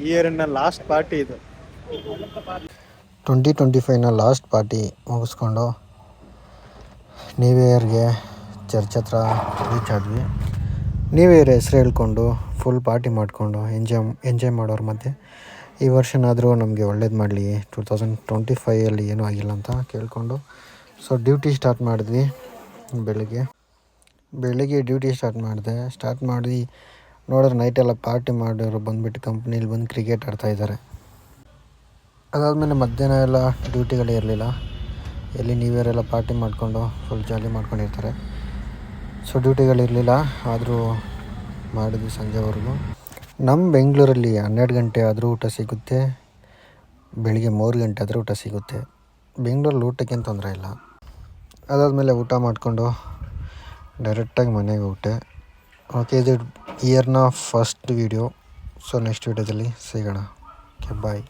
ಇಯರ್ನ last party ಇದು. 2025ನ last party ಮುಗಿಸ್ಕೊಂಡು new ಇಯರ್ಗೆ ಚರ್ಚ್ ಹತ್ರ ರೀಚ್ ಆದ್ವಿ. ನ್ಯೂ ಇಯರ್ ಹೆಸ್ರು ಹೇಳ್ಕೊಂಡು ಫುಲ್ ಪಾರ್ಟಿ ಮಾಡಿಕೊಂಡು ಎಂಜಾಯ್ ಮಾಡೋರ ಮಧ್ಯೆ ಈ ವರ್ಷನಾದರೂ ನಮಗೆ ಒಳ್ಳೇದು ಮಾಡಲಿ, 2025ಅಲ್ಲಿ ಏನೂ ಆಗಿಲ್ಲ ಅಂತ ಕೇಳಿಕೊಂಡು ಡ್ಯೂಟಿ ಸ್ಟಾರ್ಟ್ ಮಾಡಿದ್ವಿ. ಬೆಳಿಗ್ಗೆ ಡ್ಯೂಟಿ ಸ್ಟಾರ್ಟ್ ಮಾಡಿ ನೋಡಿದ್ರೆ ನೈಟೆಲ್ಲ ಪಾರ್ಟಿ ಮಾಡೋರು ಬಂದುಬಿಟ್ಟು ಕಂಪ್ನೀಲಿ ಬಂದು ಕ್ರಿಕೆಟ್ ಆಡ್ತಾಯಿದ್ದಾರೆ. ಅದಾದಮೇಲೆ ಮಧ್ಯಾಹ್ನ ಎಲ್ಲ ಡ್ಯೂಟಿಗಳೇ ಇರಲಿಲ್ಲ. ಎಲ್ಲಿ ನ್ಯೂ ಇಯರ್ ಎಲ್ಲ ಪಾರ್ಟಿ ಮಾಡಿಕೊಂಡು ಫುಲ್ ಜಾಲಿ ಮಾಡ್ಕೊಂಡಿರ್ತಾರೆ. ಡ್ಯೂಟಿಗಳಿರಲಿಲ್ಲ, ಆದರೂ ಮಾಡಿದ್ವಿ ಸಂಜೆವರೆಗೂ. ನಮ್ಮ ಬೆಂಗಳೂರಲ್ಲಿ 12 ಗಂಟೆ ಆದರೂ ಊಟ ಸಿಗುತ್ತೆ, ಬೆಳಿಗ್ಗೆ 3 ಗಂಟೆ ಆದರೂ ಊಟ ಸಿಗುತ್ತೆ. ಬೆಂಗಳೂರಲ್ಲಿ ಊಟಕ್ಕೇನು ತೊಂದರೆ ಇಲ್ಲ. ಅದಾದಮೇಲೆ ಊಟ ಮಾಡಿಕೊಂಡು ಡೈರೆಕ್ಟಾಗಿ ಮನೆಗೆ ಹೋಗ್ಬಿಟ್ಟೆ. ಓಕೆ, ಇದು ಇಯರ್ನ ಫಸ್ಟ್ ವೀಡಿಯೋ. ನೆಕ್ಸ್ಟ್ ವೀಡಿಯೋದಲ್ಲಿ ಸಿಗೋಣ. ಓಕೆ, ಬಾಯ್.